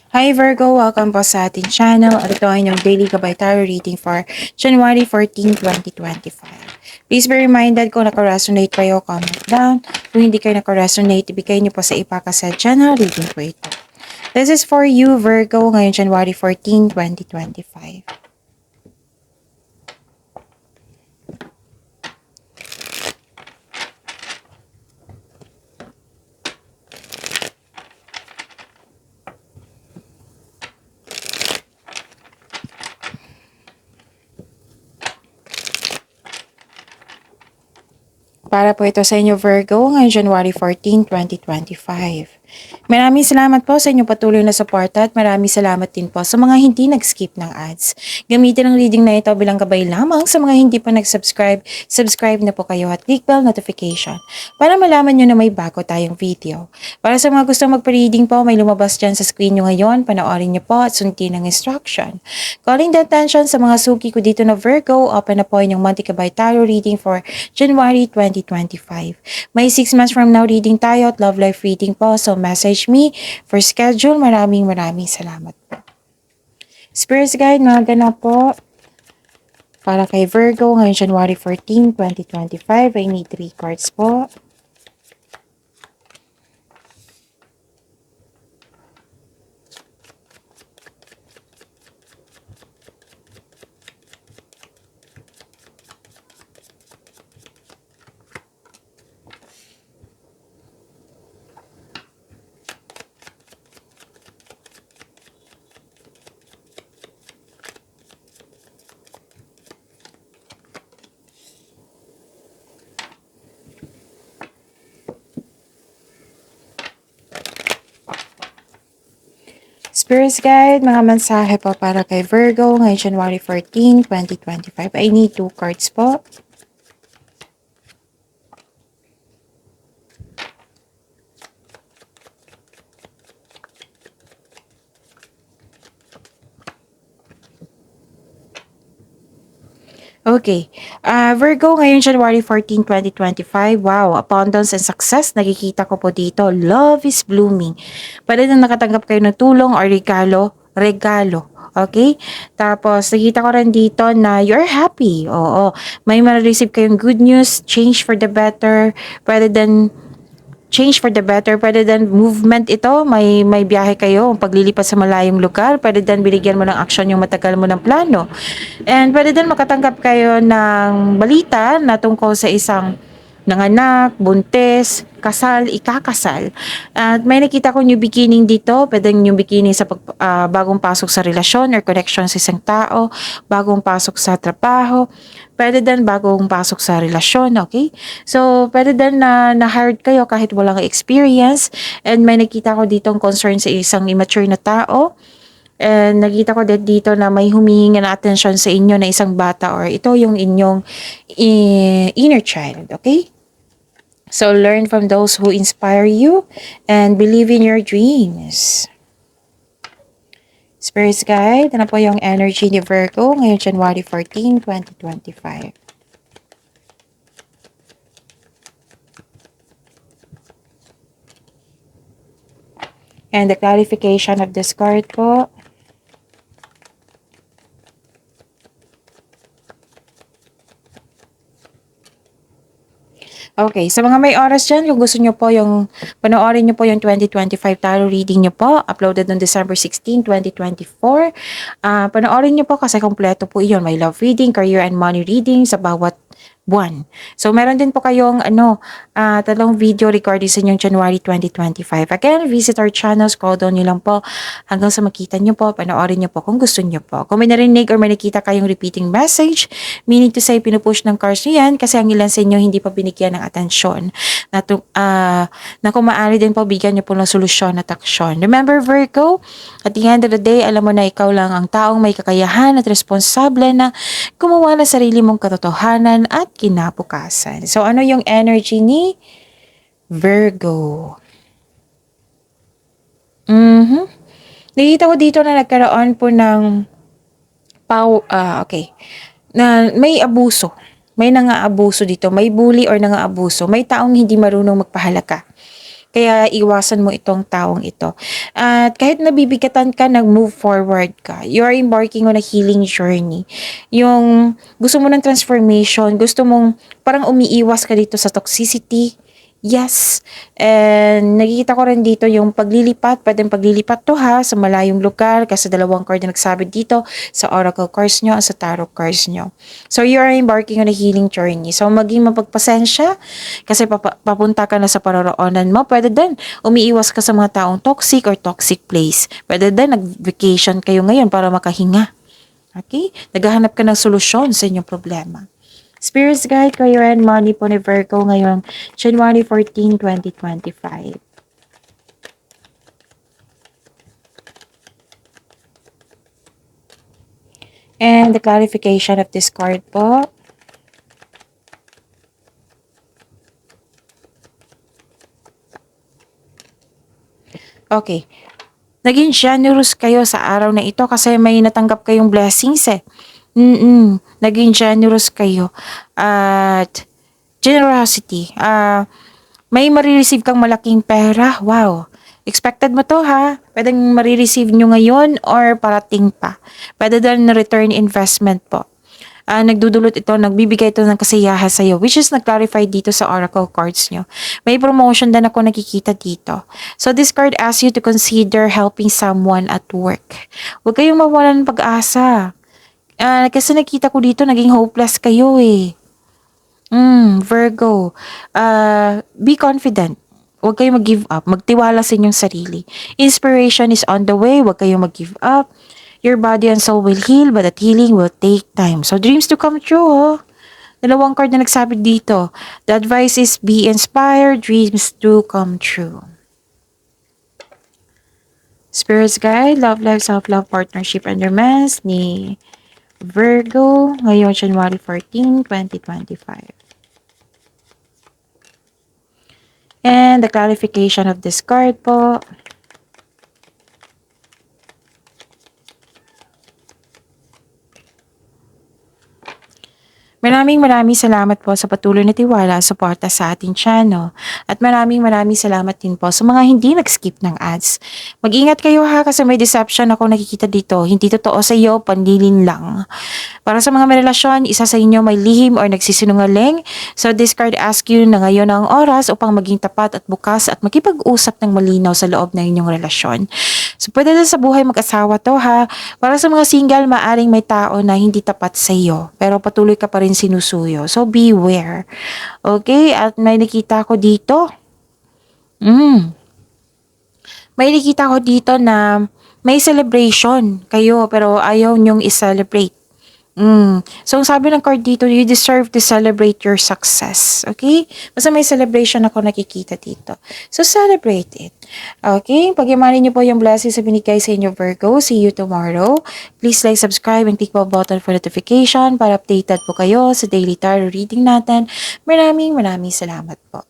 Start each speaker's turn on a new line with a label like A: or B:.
A: Hi Virgo! Welcome po sa ating channel at ito ay inyong daily gabay tarot reading for January 14, 2025. Please be reminded kung naka-resonate kayo, comment down. Kung hindi kayo naka-resonate, ibigay niyo po sa ipakaset channel reading po ito. This is for you Virgo ngayon January 14, 2025. Para po ito sa inyo Virgo ngayong January 14, 2025. Maraming salamat po sa inyong patuloy na suporta at maraming salamat din po sa mga hindi nag-skip ng ads. Gamitin ang reading na ito bilang gabay lamang sa mga hindi pa nag-subscribe. Subscribe na po kayo at click bell notification para malaman nyo na may bago tayong video. Para sa mga gusto magpa-reading po, may lumabas dyan sa screen nyo ngayon. Panoorin nyo po at sundin ang instruction. Calling the attention sa mga suki ko dito na Virgo, open na po inyong monthly gabay tarot reading for January 2025. May 6 months from now reading tayo at love life reading po. So message me for schedule. Maraming salamat po. Spirits guide, mga ganap po. Para kay Virgo ngayong January 14, 2025, I need 3 cards po. Spirits guide, mga mensahe po para kay Virgo ngayong January 14, 2025. I need 2 cards po. Okay. Virgo, ngayon January 14, 2025. Wow, abundance and success. Nakikita ko po dito. Love is blooming. Pwede na nakatanggap kayo ng tulong or regalo. Okay? Tapos, nakita ko rin dito na you're happy. Oo. May ma-receive kayong good news, change for the better. Pwede din change for the better. Pwede din movement ito. May biyahe kayo, paglilipat sa malayong lugar. Pwede din binigyan mo ng action yung matagal mo ng plano. And pwede din makatanggap kayo ng balita na tungkol sa isang nanganak, buntis, kasal, ikakasal. At may nakita ko new beginning dito. Pwede new beginning sa bagong pasok sa relasyon or connection sa isang tao, bagong pasok sa trabaho, pwede din bagong pasok sa relasyon, okay? So, pwede din na hired kayo kahit walang experience. And may nakita ko ditong concern sa isang immature na tao. And nakita ko din dito na may humihingi na atensyon sa inyo na isang bata or ito yung inyong inner child, okay? So, learn from those who inspire you and believe in your dreams. Spirits guide, ano po yung energy ni Virgo ngayong January 14, 2025. And the clarification of this card po. Okay, sa mga may oras dyan, kung gusto nyo po yung, panoorin nyo po yung 2025 tarot reading nyo po, uploaded on December 16, 2024. Panoorin nyo po kasi kompleto po iyon. May love reading, career and money reading sa bawat buwan. So, meron din po kayong talong video recording sa inyong January 2025. Again, visit our channel, scroll down nyo lang po hanggang sa makita nyo po, panoorin nyo po kung gusto nyo po. Kung may narinig or may nakita kayong repeating message, meaning to say, pinupush ng cards nyo yan kasi ang ilan sa inyo hindi pa binigyan ng atensyon na kung maaari din po, bigyan nyo po ng solusyon at aksyon. Remember Virgo, at the end of the day, alam mo na ikaw lang ang taong may kakayahan at responsable na gumawa ng sarili mong katotohanan at kinabukasan. So, ano yung energy ni Virgo? Nakita ko dito na nagkaroon po ng na may abuso. May nangaabuso dito. May bully or nangaabuso. May taong hindi marunong magpahalaga. Kaya iwasan mo itong taong ito. At kahit nabibigatan ka, nag-move forward ka. You are embarking on a healing journey. Yung gusto mo ng transformation, gusto mong parang umiiwas ka dito sa toxicity. Yes. And nakikita ko rin dito yung paglilipat. Pwedeng paglilipat to ha sa malayong lugar kasi dalawang card na nagsabi dito sa oracle cards nyo at sa tarot cards nyo. So you are embarking on a healing journey. So maging mapagpasensya kasi papunta ka na sa paroroonan mo. Pwede din umiiwas ka sa mga taong toxic or toxic place. Pwede din nag-vacation kayo ngayon para makahinga. Okay? Naghahanap ka ng solusyon sa inyong problema. Spirits Guide, Career and Money po ni Virgo ngayong January 14, 2025. And the clarification of this card po. Okay. Naging generous kayo sa araw na ito kasi may natanggap kayong blessings eh. Naging generous kayo. At generosity. May marireceive kang malaking pera. Wow. Expected mo to ha. Pwedeng marireceive nyo ngayon or parating pa. Pwede din na return investment po. Nagdudulot ito, nagbibigay ito ng kasiyahan sa'yo, which is nag-clarify dito sa oracle cards nyo. May promotion din ako nakikita dito. So this card asks you to consider helping someone at work. Huwag kayong mawalan ng pag-asa. Kasi nakita ko dito, naging hopeless kayo eh. Virgo, be confident. Huwag kayong mag-give up. Magtiwala sa inyong sarili. Inspiration is on the way. Huwag kayong mag-give up. Your body and soul will heal, but that healing will take time. So, dreams to come true, oh. Dalawang card na nagsabi dito. The advice is be inspired, dreams to come true. Spirits Guide, Love Life, Self-Love, Partnership, and Romance ni Virgo ngayong January 14, 2025. And the clarification of this card po. Maraming salamat po sa patuloy na tiwala at suporta sa ating channel. At maraming salamat din po sa mga hindi nag-skip ng ads. Mag-ingat kayo ha kasi may deception ako nakikita dito. Hindi totoo sa iyo, pandilin lang. Para sa mga may relasyon, isa sa inyo may lihim or nagsisinungaling. So this card asks you na ngayon ang oras upang maging tapat at bukas at makipag-usap ng malinaw sa loob ng inyong relasyon. So pwede din sa buhay mag-asawa to ha. Para sa mga single, maaring may tao na hindi tapat sa iyo. Pero patuloy ka pa rin sinusuyo. So beware. Okay? At may nakita ko dito. May nakita ko dito na may celebration kayo pero ayaw nyong i-celebrate. So, ang sabi ng card dito, you deserve to celebrate your success. Okay? Basta may celebration ako nakikita dito. So, celebrate it. Okay? Pag-imanin niyo po yung blessings na binigay sa inyo, Virgo. See you tomorrow. Please like, subscribe, and click the button for notification para updated po kayo sa daily tarot reading natin. Maraming salamat po.